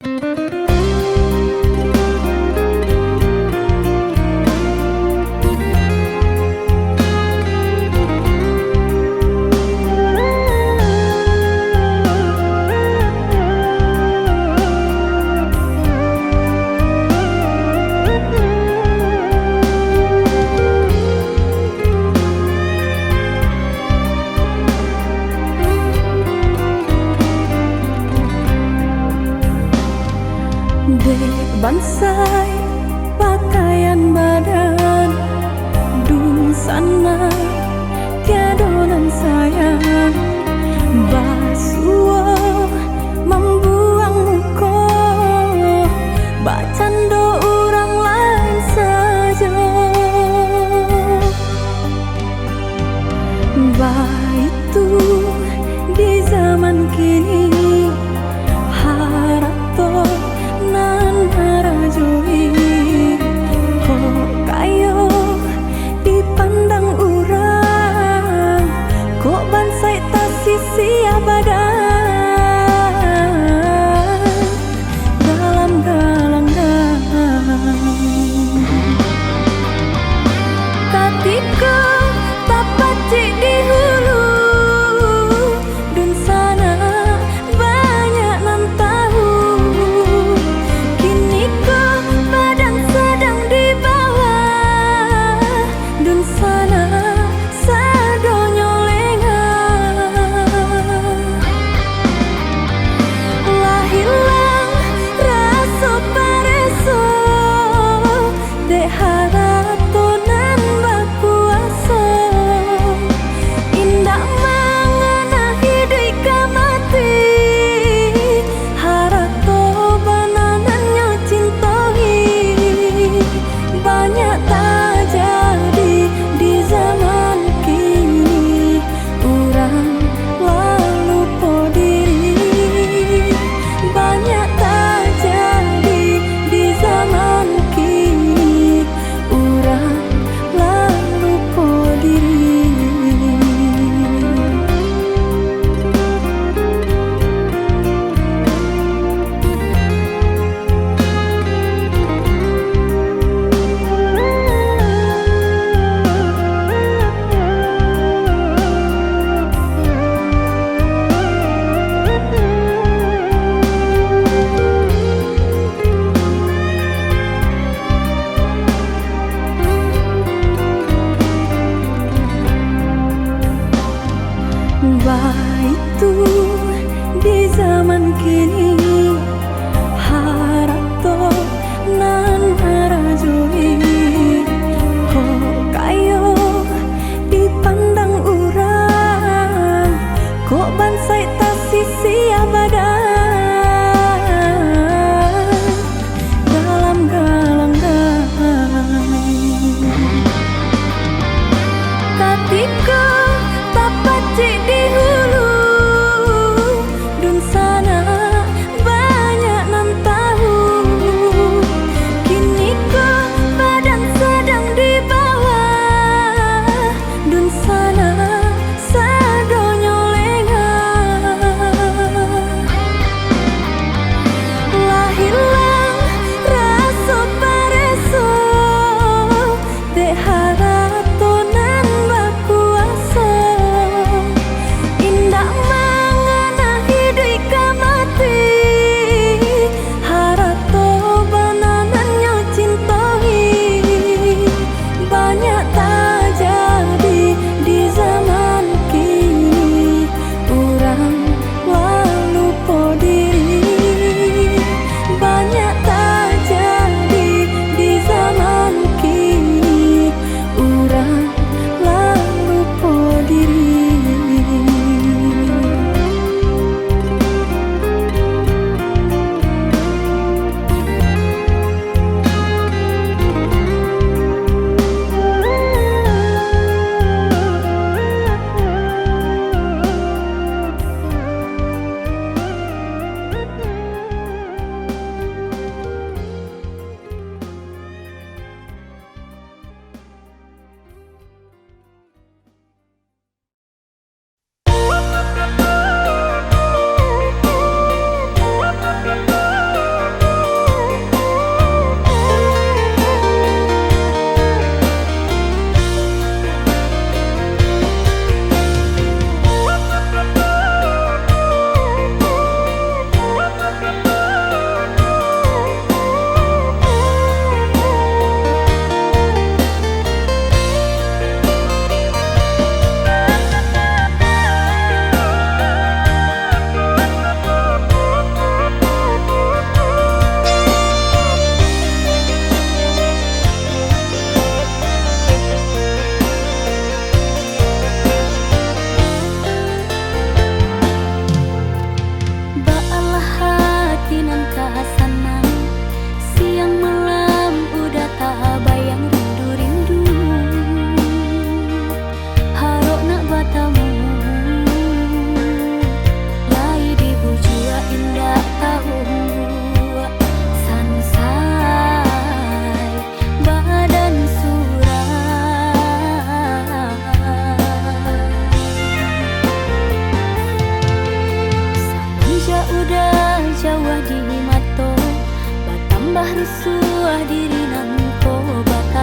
Dek bansai pakaian badan dun sana tiadonan sayang basuh membuang muka bacando orang lain saja itu di zaman kini harap toh nan harajoi kok kayo dipandang orang kok bansai tak sisi abadi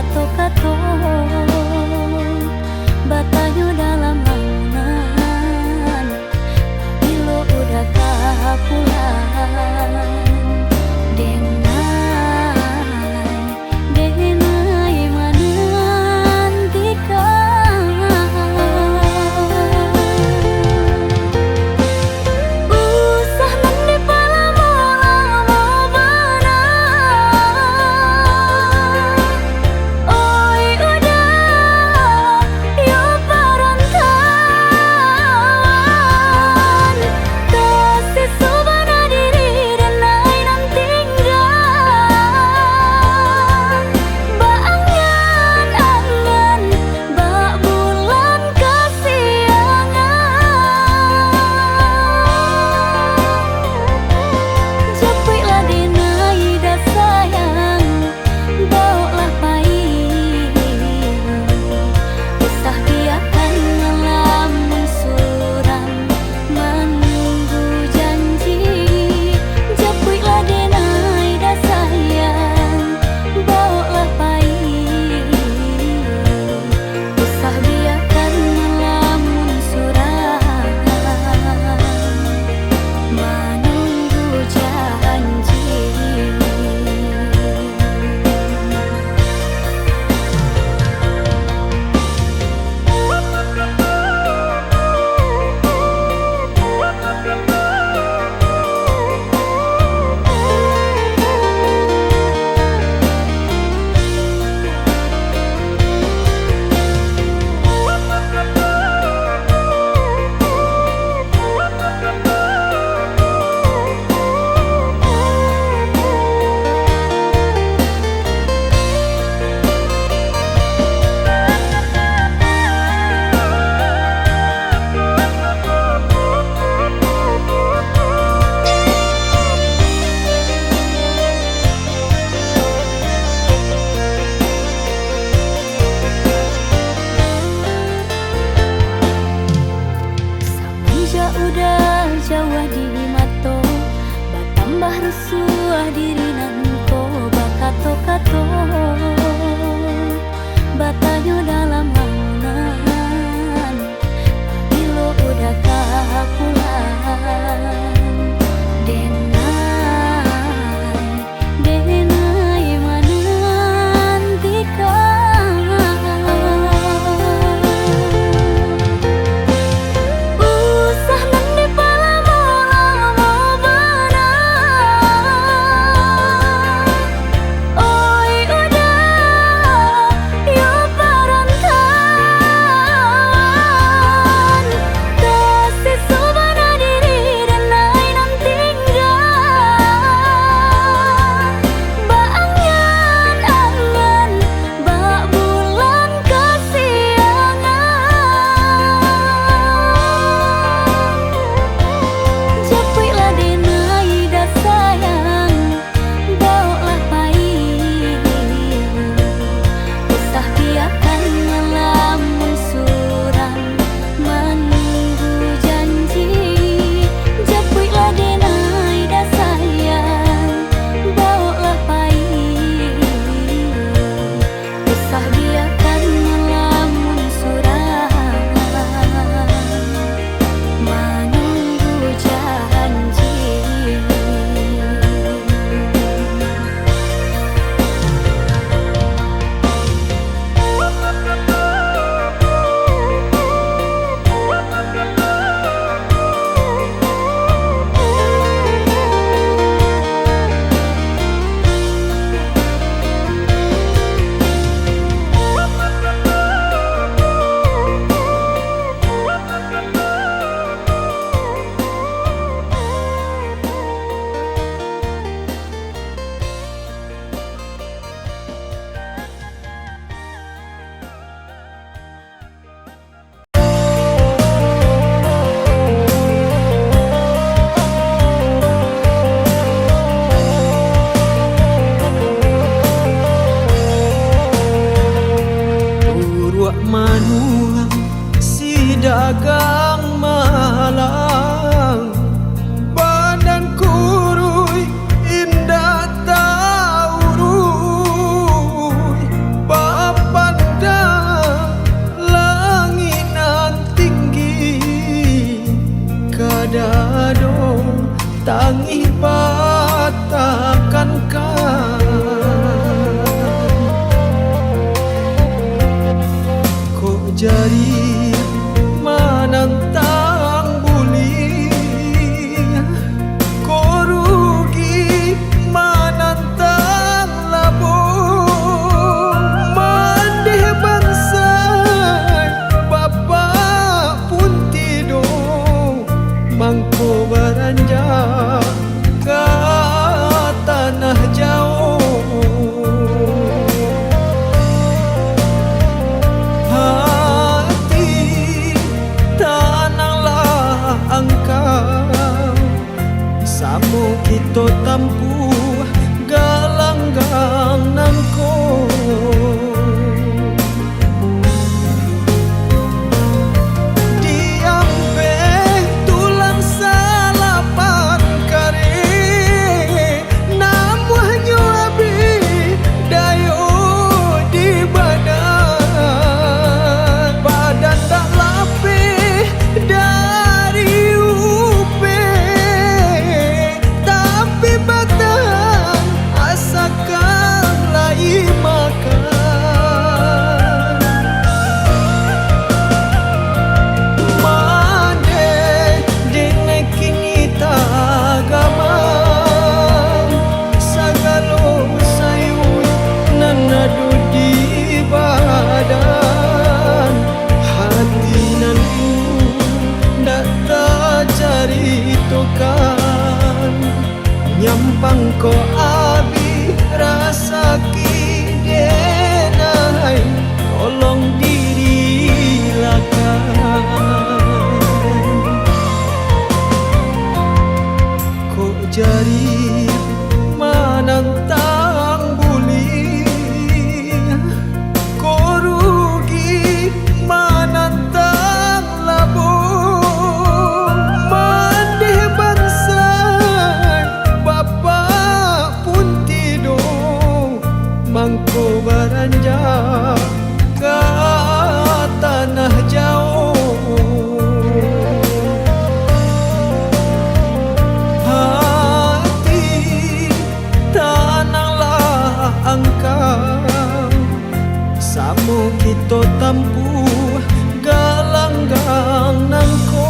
bakato-kato batayo dalam launan bilo udah kapulan denai menantikan usah nandi palamu-lamu benar oi udah yo perantauan kasih subhana diri dan lain nan tinggal baangan-angan bak bulan kasiangan japiklah dinai dah sayang bawalah pahit usah biarkan ngelamun suram menunggu janji japiklah dinai dah sayang bawalah pahit usah biarkan ngelamun suram menunggu janji. Semenjak udah jauh di mato batambah rusuh diri nanko bakato-kato batayo dalam launan bilo udah kapulan denai menantikan usah nandi palamu-lamu benar oi udah yo perantauan kasih subhana diri dan lain tanah jauh. Hati tananglah engkau, samu kita tampuh galanggang nangko. Nyampang ko abi rasa kidenai, tolong dirilakan. Kok jari manantang buli, kok rugi manantang labo. Mandeh bangsa Bapak pun tidur, mangko beranjak ke tanah jauh. Hati tananglah engkau, samu kita tampuh galanggang nangko.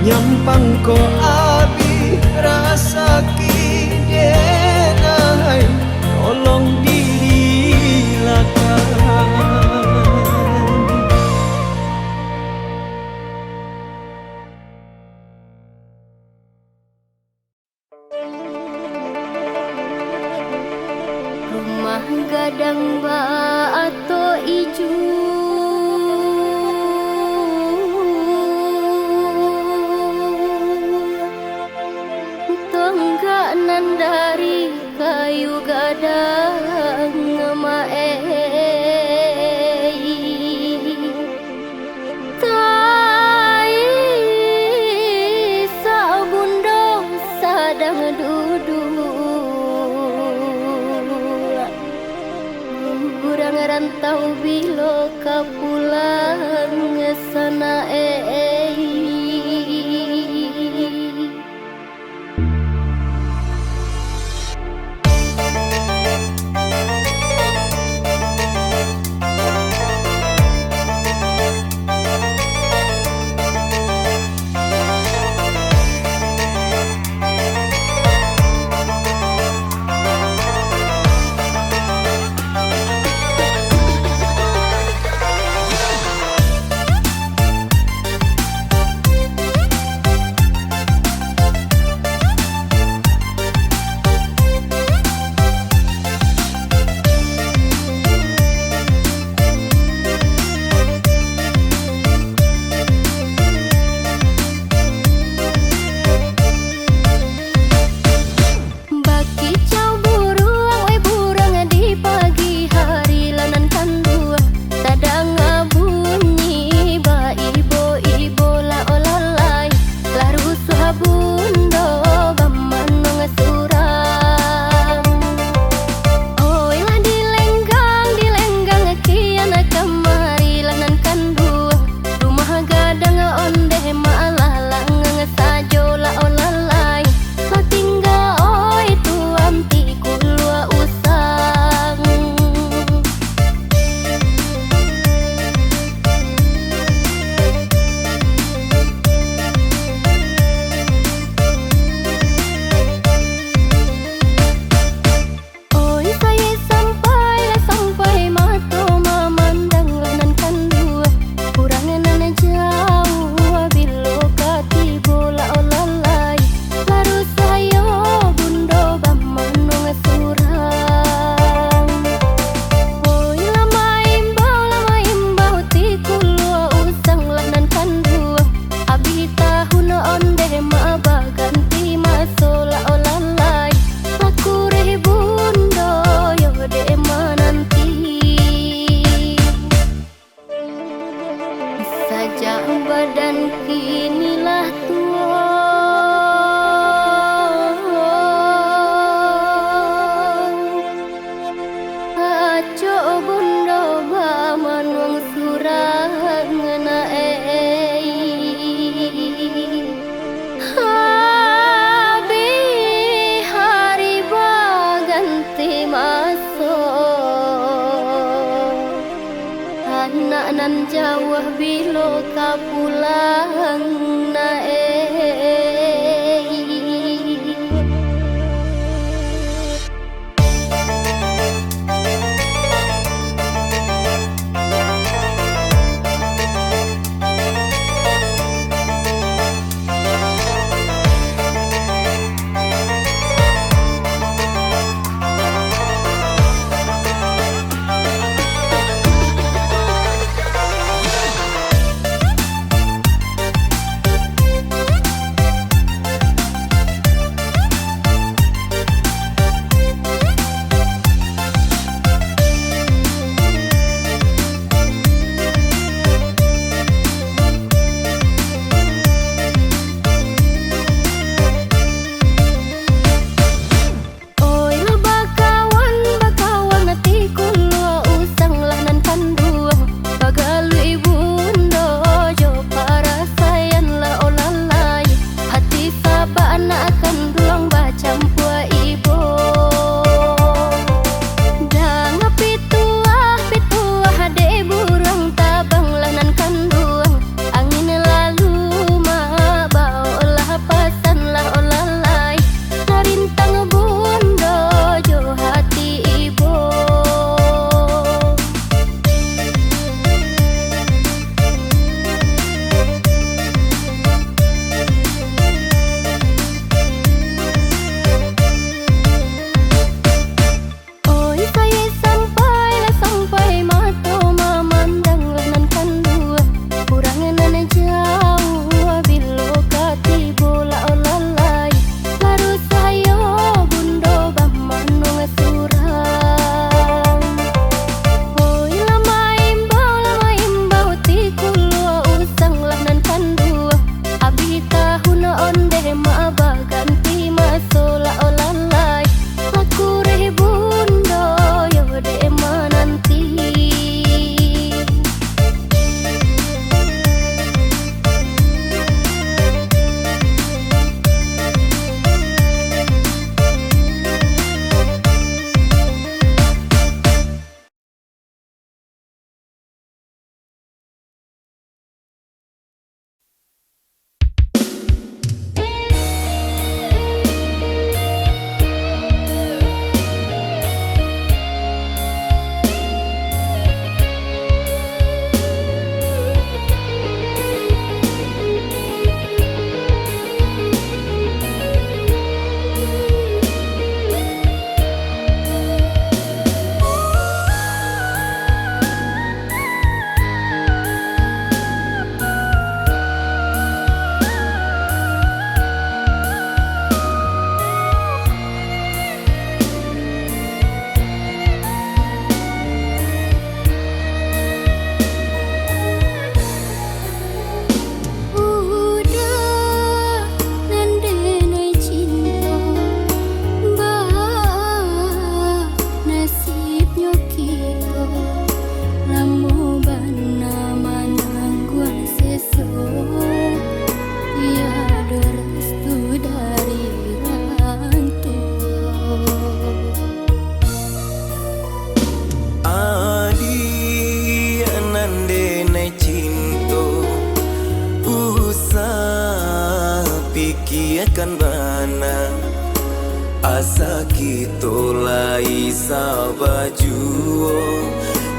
Nyampang ko abi rasa kidenai, tolong dirilakan. Rumah gadang batu ijo, nan dari kayu gadang ngemaei, tai sabundo sadang duduk, kurang nan jauh bilo kapulang nae. Pikiakan bana asa kita lai sabajuo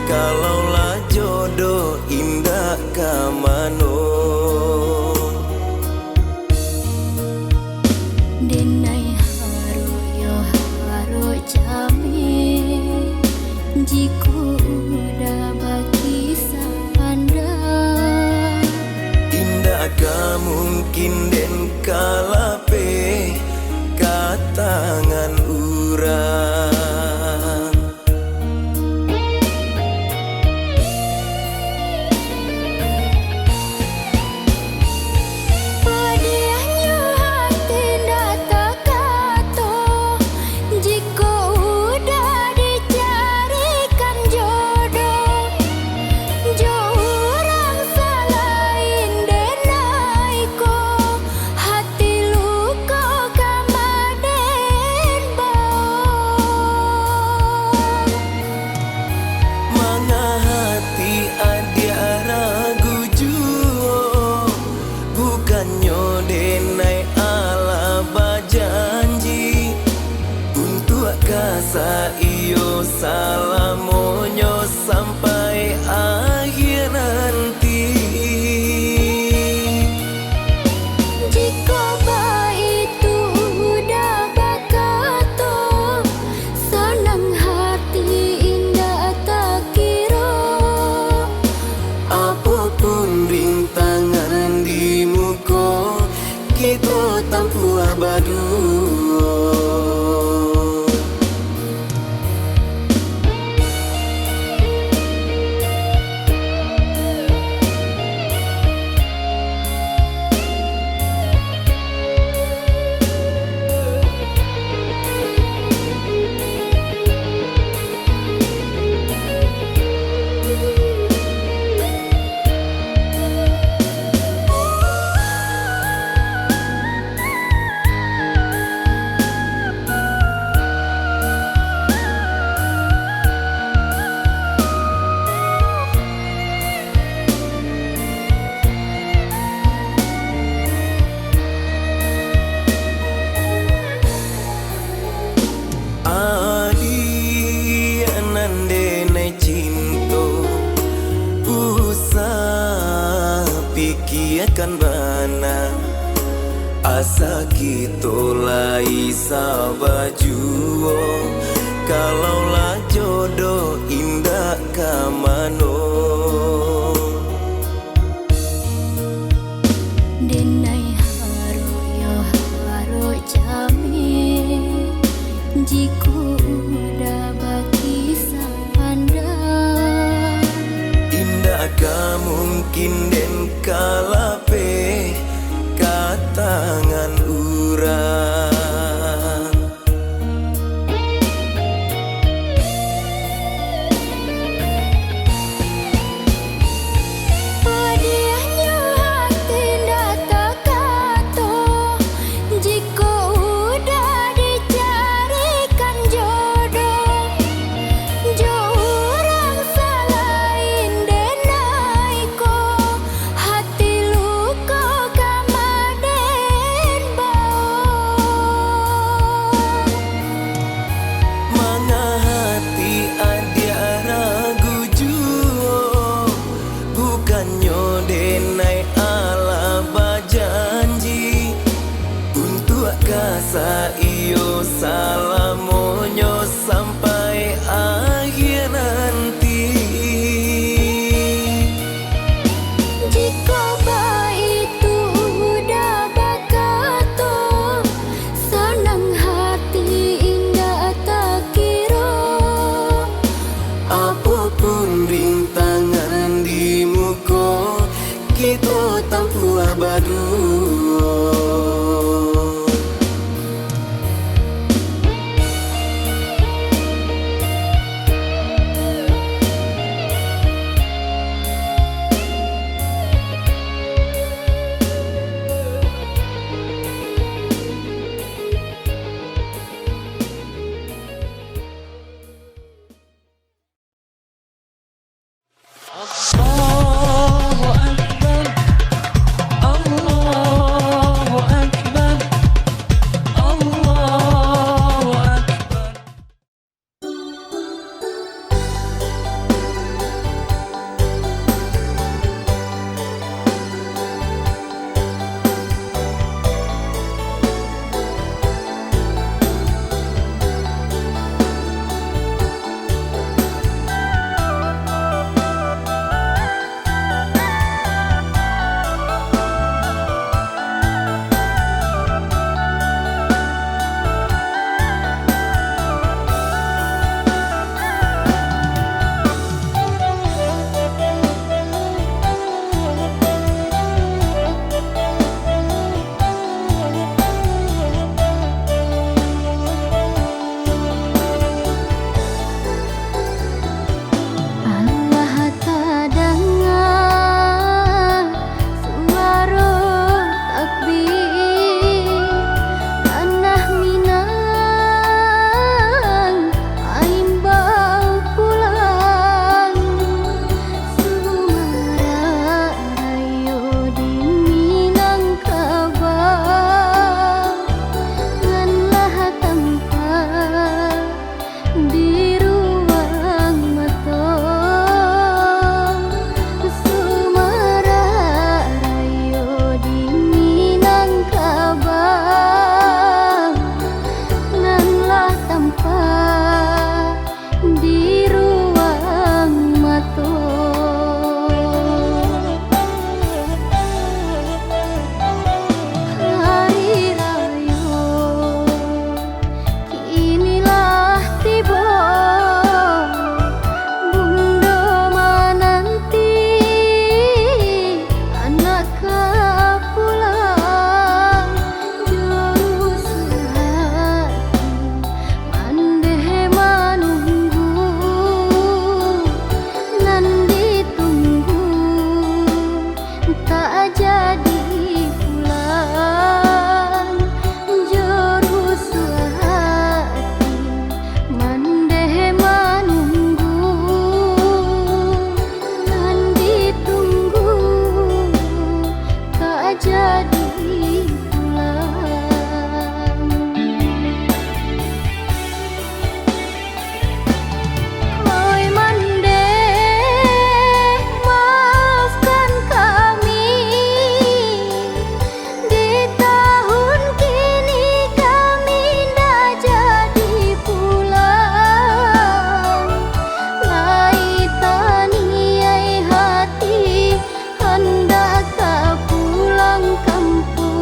kalaulah jodoh indah kamano denai haru yo haru jami jiku udah bagi sapanda indah ka mungkin den kalape katangan urang padiahnya hati ndak kato jika udah dicarikan jodoh jurang salain denai ko hati luka kamaden bau bukannya denai ala bajanji untuk kasa iyo salamonyo sampai akhir nanti. Jika baik itu udah bakato, senang hati indah tak kira. Apapun rintangan di muka, kita tampu abadu. Pikiakan bana asa kita lai sabajuo, kalau lah jodoh indah kamano. Denai haro yo haro jami, jiku udah bakisah pandang. Indah ka mungkin den kalape katangan urang. Hadiahnya hati ndak kato, jika udah dicarikan jodoh. Jorang salahin denai ko, hati luka kamaden bau. Manga hati adia ragu juo, bukannya denai ala bajanji untuk kasa iyo salamonyo sampai akhir nanti. Jika baik itu udah bakato, senang hati indah tak kira. Apapun rintangan di muka, kita tampu abadu. Allahu Akbar, Allahu jadi pulang. Oi Mande, maafkan kami di tahun kini kami ndak jadi pulang. Lai taniai hati hendak tak pulang kampung.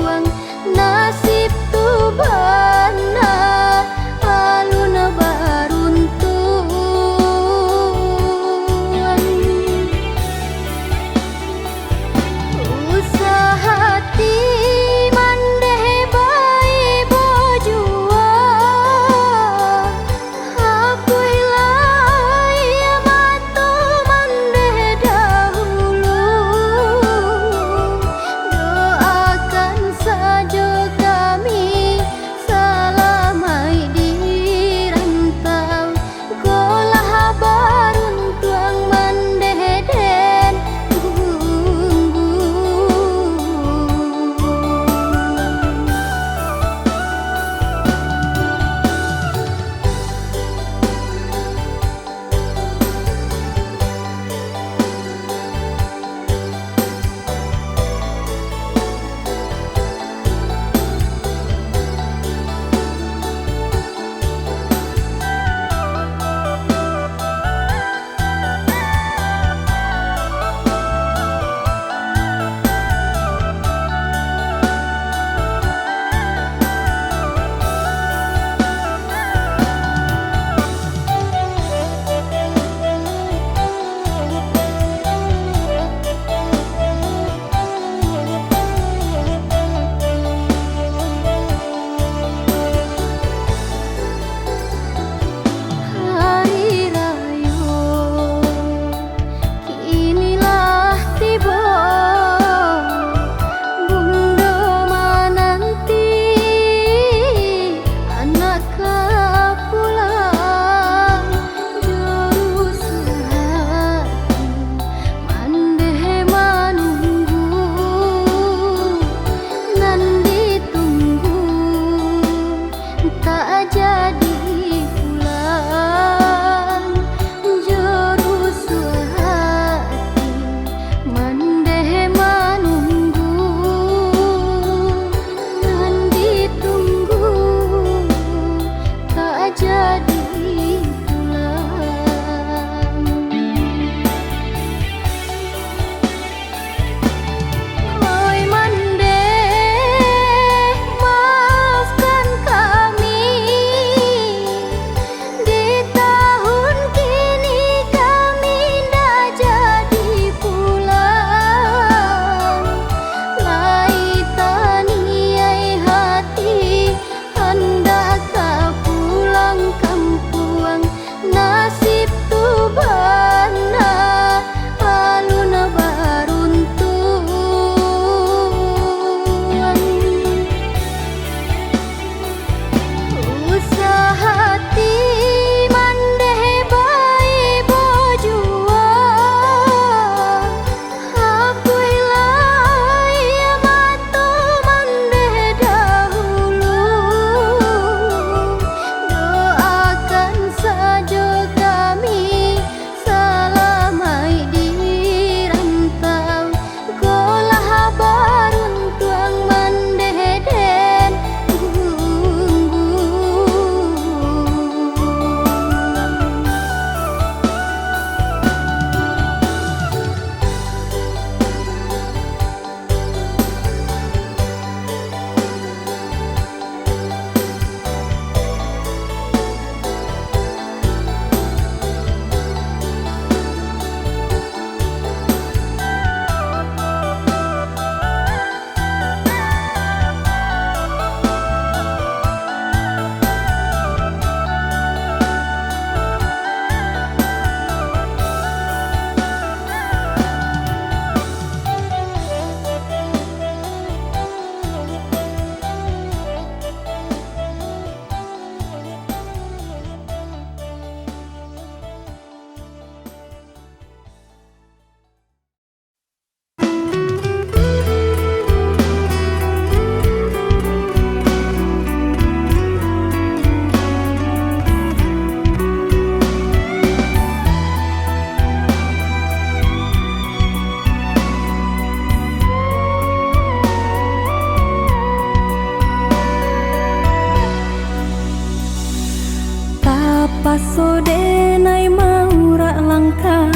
so denai mau rak langkah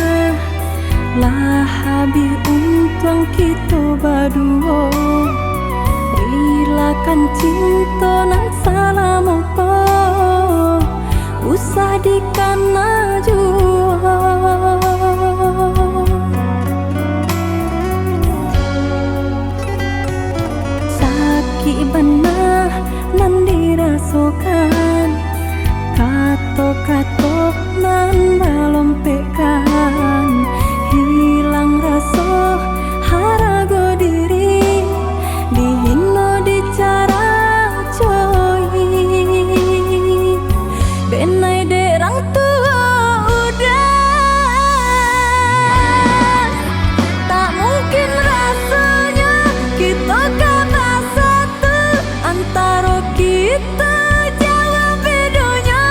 lah habis untung kita berdua relakan cinta nan salah mopo usah dikana jua sakit benar nan dirasakan kato-kato nan balompekan hilang rasa harago diri dihino dicara coy benai derang tua udah tak mungkin rasanya kita kata satu antara kita jauh bedanya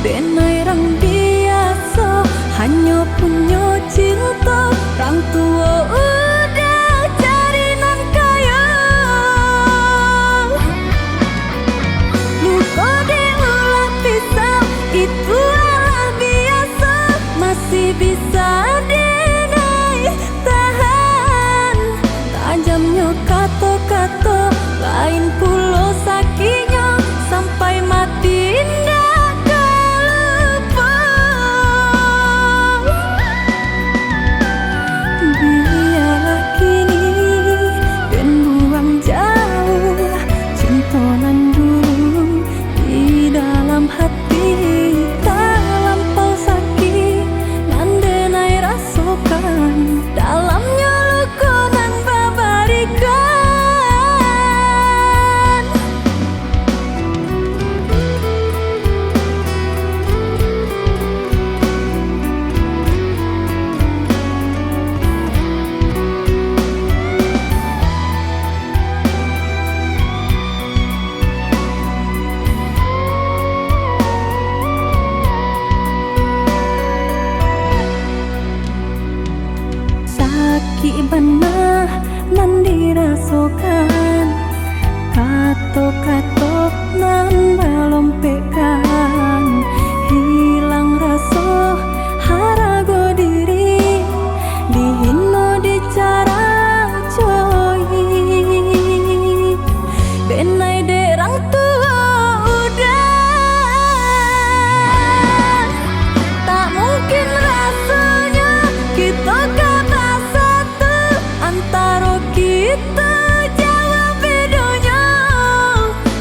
benai rang biasa hanya punya cinta rang tua udah cari nan kaya luka diulah pisau itu adalah biasa masih bisa denai tahan tajamnya kata-kata lain pulau sakitnya sampai mati ndak lupa biarlah kini dan buang jauh cinta nan dulu di dalam hati tak lampau sakit nan denai rasakan dalamnya luka nan babarikan sakit benar nan dirasakan kato-kato nan balompekan hilang rasa harago diri dihino dicara coy benai derang tua udah tak mungkin rasanya kita kata satu antara kita jauh bedanya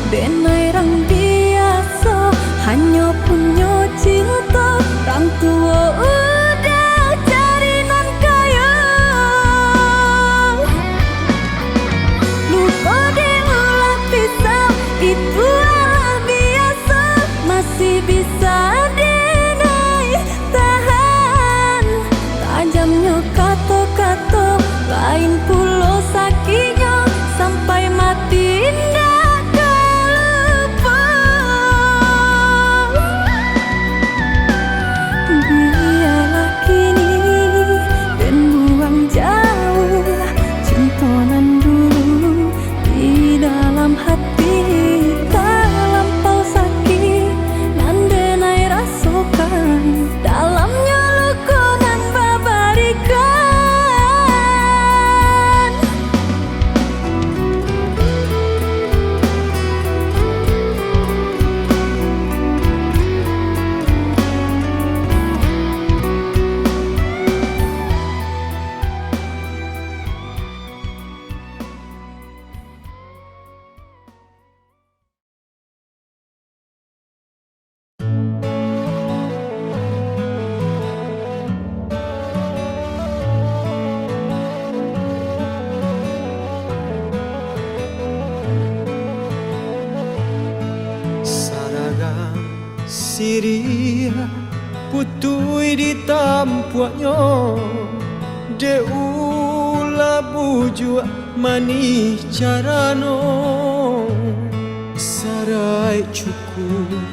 benai rang biasa hanya punya cinta rang tua udah cari nan kaya luka diulah pisau itu adalah biasa masih bisa denai tahan tajamnya kata-kata lain pulau sakitnya sampai mati ndak lupa biarlah kini dan buang jauh cinta nan dulu di dalam hati tak lampau sakit nan denai rasakan dalamnya luka nan babarikan Saragam siria putui di tampuaknya de ula bujuk manis carano sarai cukup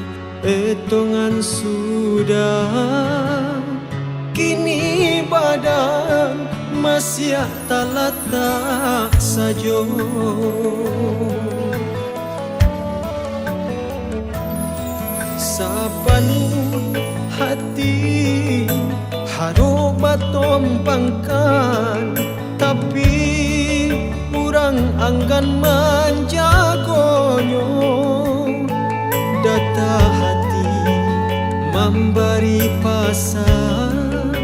etongan sudah kini badan masih tak letak saja Sapenuh hati harus batompangkan, tapi urang anggan menjagonyo. Data hati memberi pasan,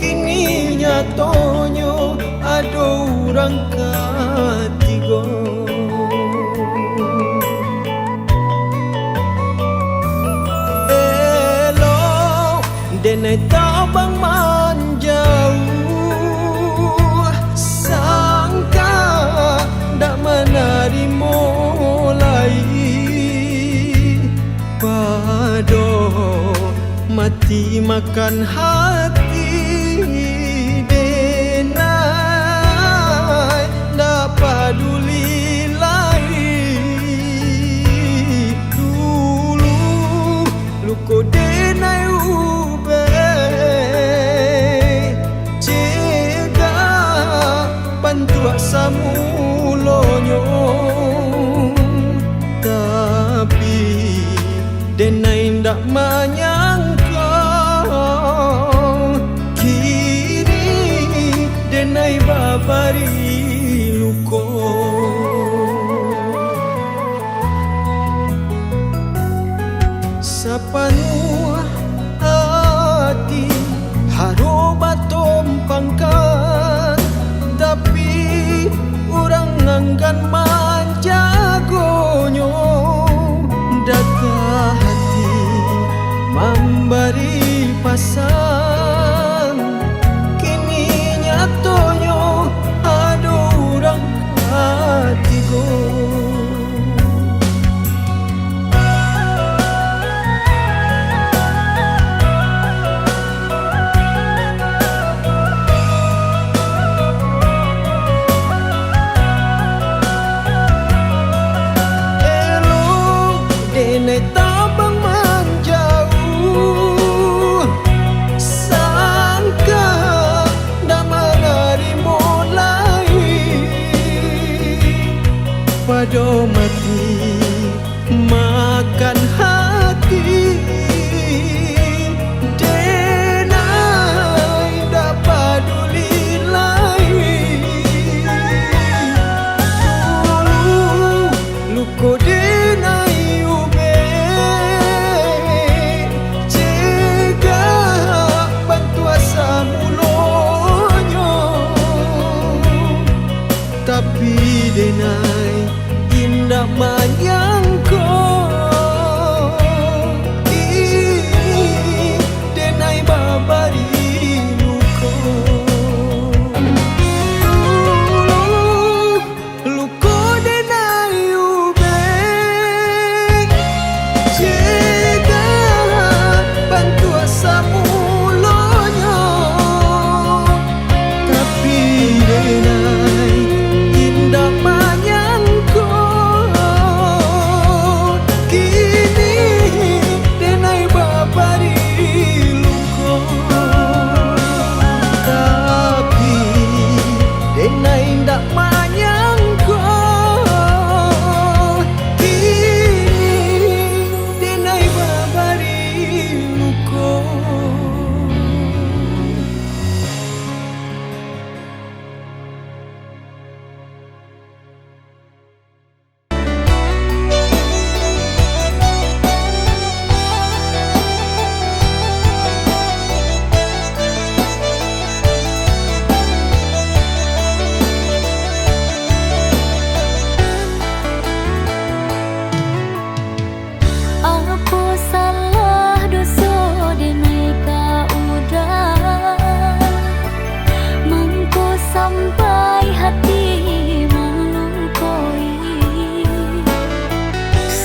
kini nyatonyo ada urang ketiga. Denai tabang menjauh, sangka dak menerima lagi. Pado mati makan hati, denai dak peduli lagi. Dulu luko denai bantua samulonyo, tapi denai ndak menyangka kini denai babari luko. Sapenuh hati harus batompangkan, tapi urang anggan menjagonyo. Data hati memberi pasan, kini nyatonyo ada urang ketiga. Denai tabang menjauh, sangka dak menerima lagi. Pado mati makan hati, denai dak peduli lagi. Dulu luko denai tapi denai indah menyangka kini denai babari luko. Luko denai ubeng jika bantua samulonyo, tapi denai indah menyangka kini denai babari luko. Tapi denai indah menyangka kini denai babari luko. Aku salah dosa denai ka udah, mangko sampai hati melukoi.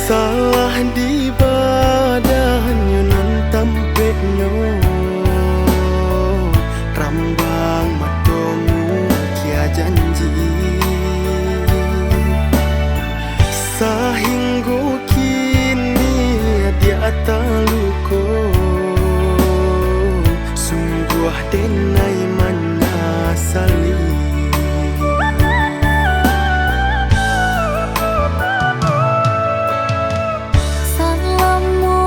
Salah di badannya nan tampeknya, rambang matomu kia janji. Sahingga kini dia tak luko, sungguh denai menyesali. Salamu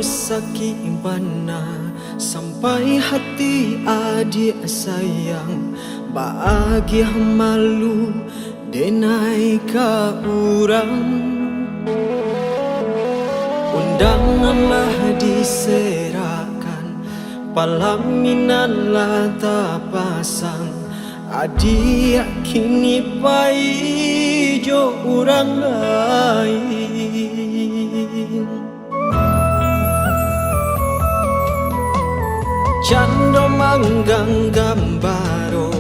sakit mana sampai hati adik sayang bahagia malu denai ka urang. Undanganlah diserahkan, palaminan lah tak pasang. Adik kini pai jo orang lain. Cando manggang gambaro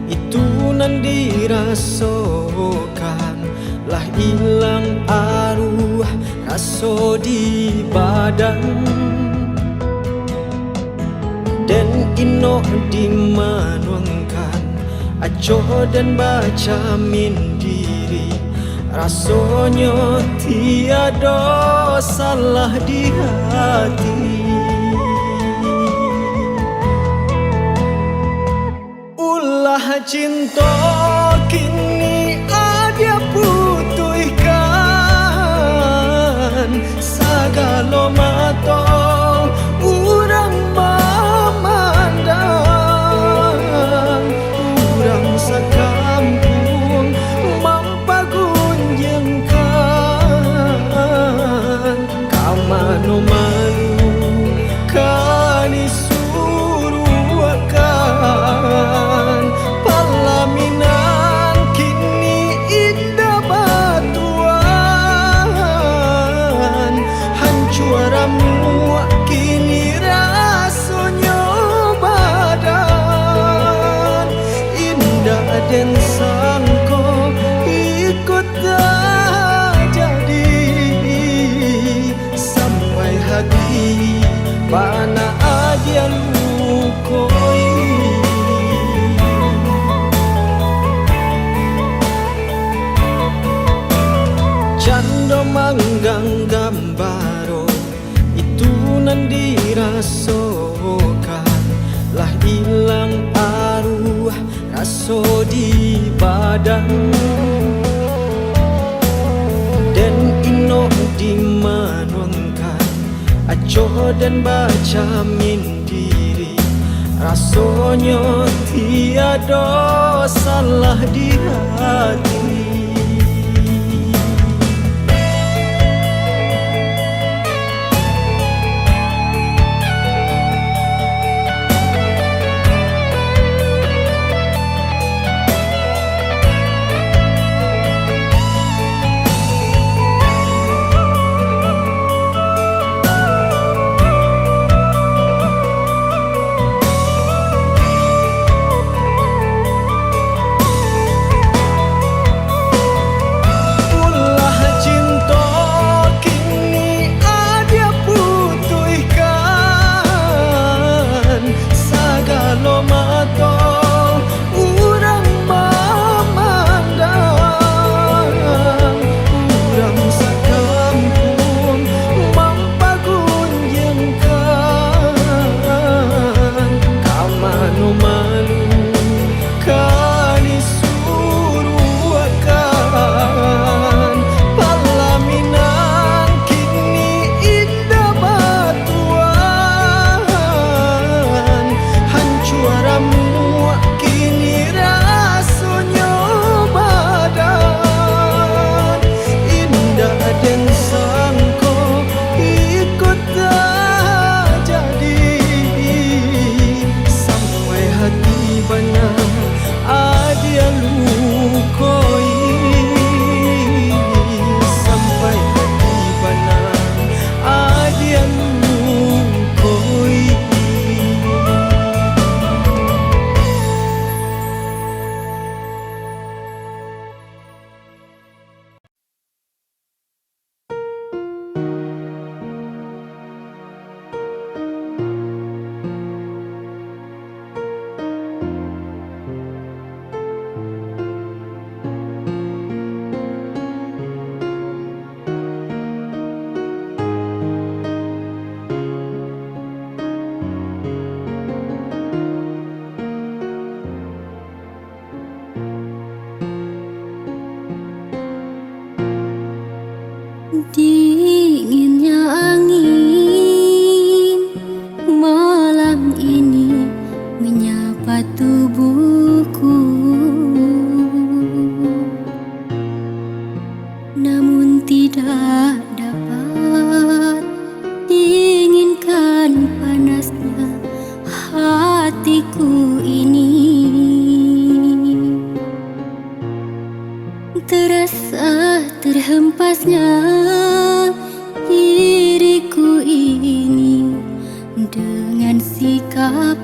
itu nan dirasakan, lah hilang arwah raso di badan. Dan ino dimanuangkan aco dan baca mindiri, rasanya tiada salah di hati. Ulah cinta kini ada putuhkan, sagala mata urang memandang. Urang sakampung mampagunjengkan, kamano malu kani suruhkan. Palaminan kini indah batuan, hancuaramu kini rasanya badan. Indah dan sangko ikut tak jadi, sampai hati mana adia lukoi. Cando manggang gambaro itu nan dirasakan, lah hilang arwah raso di badan. Dan ino dimanuangkan aco dan baca mindiri, rasanya tiada salah di hati.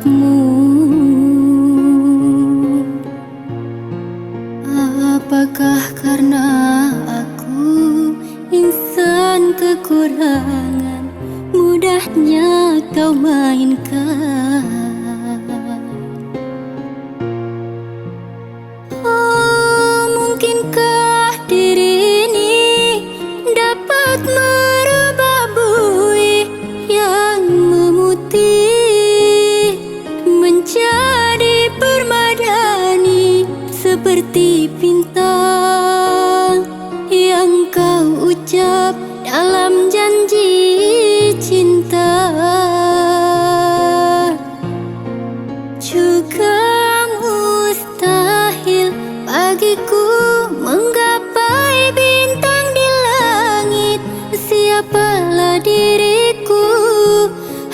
untukmu. Apakah karena aku insan kekurangan, mudahnya kau mainkan? Oh, mungkinkah diri ini dapat merubah bui yang memutih menjadi permadani seperti bintang yang kau ucap dalam janji cinta. Juga mustahil bagiku menggapai bintang di langit. Siapalah diriku,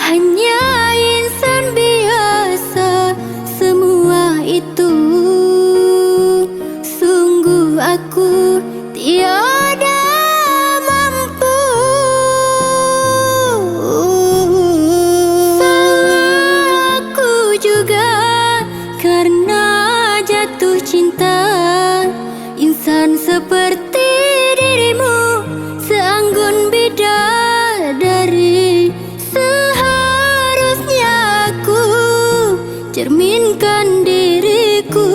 hanya insan biasa. Semua itu sungguh aku tiada mampu. Salah aku juga karena jatuh cinta. Insan seperti dirimu seanggun bidadari. Seharusnya aku cerminkan diriku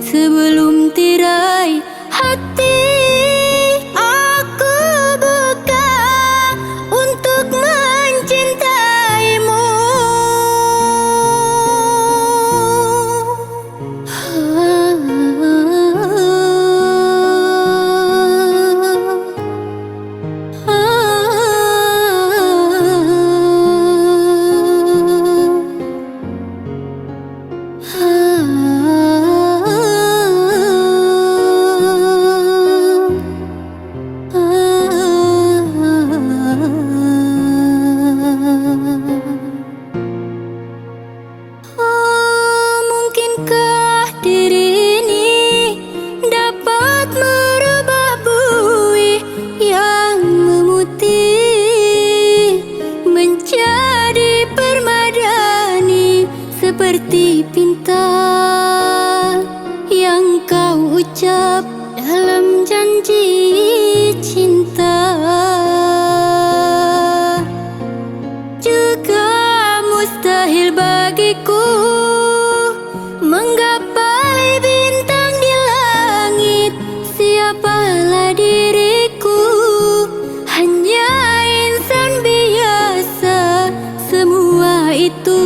sebelum tirai hati. Aku buka untuk mencintaimu. Oh, mungkinkah diri ini dapat merubah bui yang memutih menjadi permadani seperti bintang yang kau ucap dalam janji cinta. Juga mustahil bagiku menggapai bintang di langit. Siapalah diriku, hanya insan biasa. Semua itu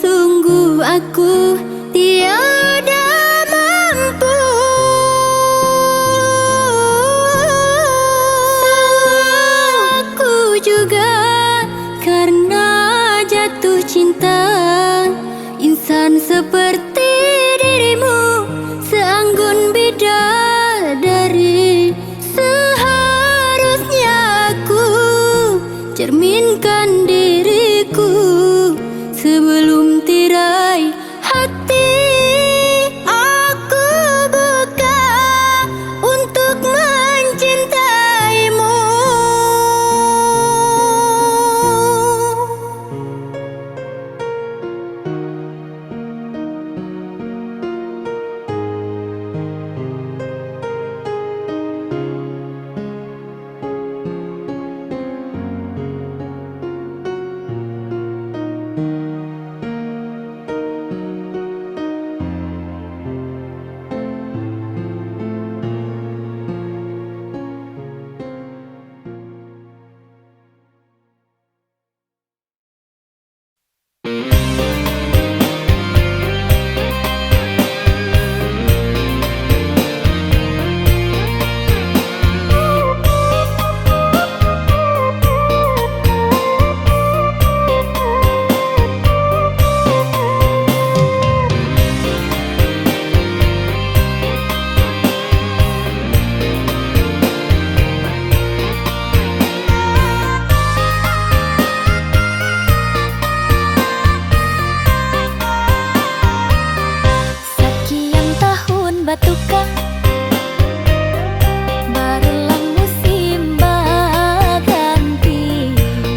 sungguh aku tiada mampu. Salah aku juga karena jatuh cinta. Insan seperti dirimu seanggun bidadari. Seharusnya aku cerminkan diriku sebelum tirai hati. Aku buka untuk mencintaimu.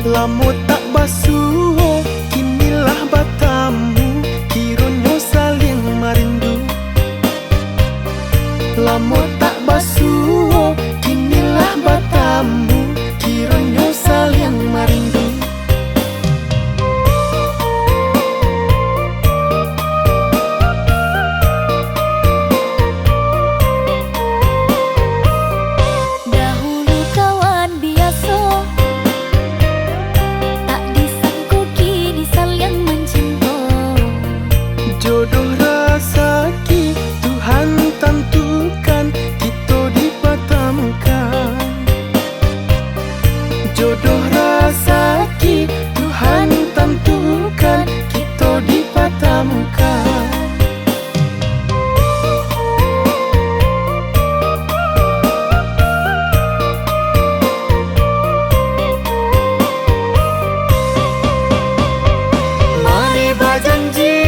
Lamu tak basuh, kini Jodoh rezeki Tuhan tentukan, kita dipertemukan. Mari berjanji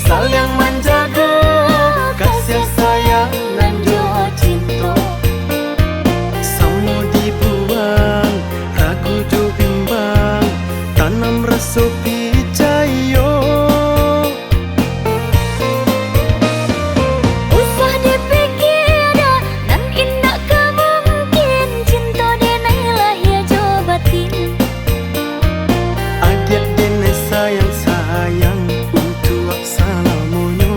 saling menjaga, kasih sayang dan doa cinta. Semua dibuang, ragu jo bimbang, tanam rasa percaya. Usah dipikir dah, nan indah kemungkin cinta denai lahir jo batin. Adik denai sayang-sayang untuk selamanya.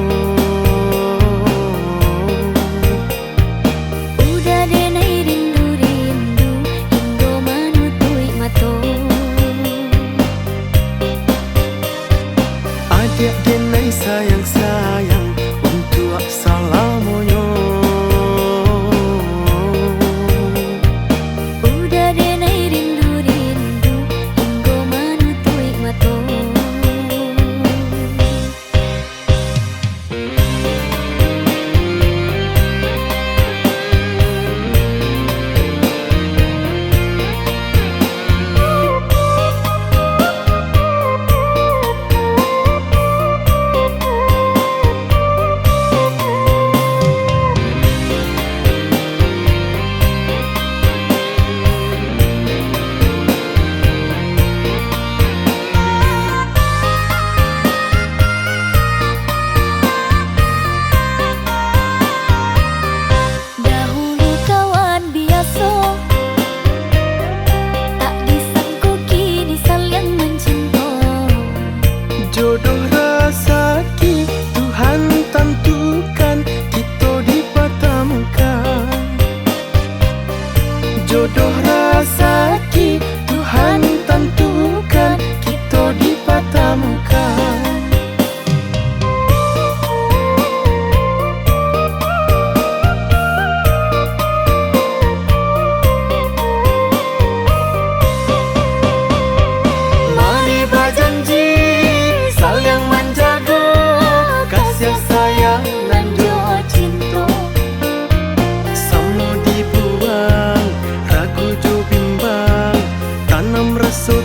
Udah denai rindu-rindu hingga manutui mato. Adik denai sayang-sayang untuk selamanya. Udah denai rindu-rindu hingga manutui mato. Dahulu kawan biasa, tak disangka kini saling mencinta. Jodoh rezeki Tuhan tentukan, kita dipertemukan. Jodoh rezeki Tuhan tentukan, kita dipertemukan. Mari berjanji saling menjaga, kasih sayang dan doa cinta. Semua dibuang, ragu jo bimbang, tanam rasa